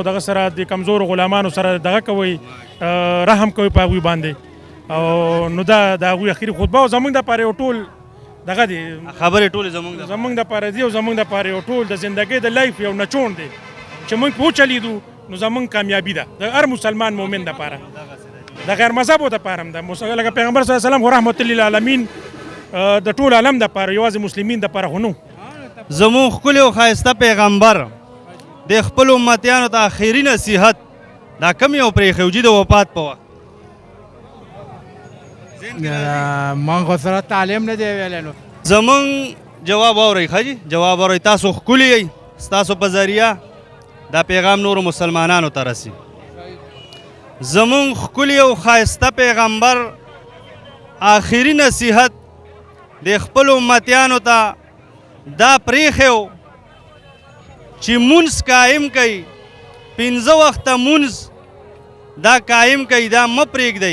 دغه سره د کمزور غلامانو سره دغه کوي رحم کوي په هغوی باندې او نو دا د هغوی اخري خطبه او زموږ دپاره یو ټول دغه دی خبرې ټولې زموږ دپاره دي او زموږ دپاره یو ټول د زندګۍ د لایف یو نچوڼ دی چې موږ په وچلیدو نو زموږ کامیابي ده د هر مسلمان مؤمن دپاره د غیر مذهبو دپاره هم ده لکه پیغمبر صلی الله علیه وسلم خو رحمت للعالمین د ټول عالم دپاره یوازې مسلمین دپاره خو نو زموږ ښکلی او ښایسته پیغمبر د خپلو امتیانو ته آخري نصیحت دا کم یو پرېښی چې د وفات په وخت من خو سره تعلیم نه دی ویلی نو زمونږ جواب واورئ ښه جي جواب واورئ تاسو ښکلي یئ ستاسو په ذریعه دا پیغام نورو مسلمانانو ته رسي زمونږ ښکلي او ښایسته پیغمبر آخري نصیحت د خپلو امتیانو ته دا پرېښی و چې مونځ قایم کوي 5 وخته مونځ دا قایم کوي دا مه پرېږدئ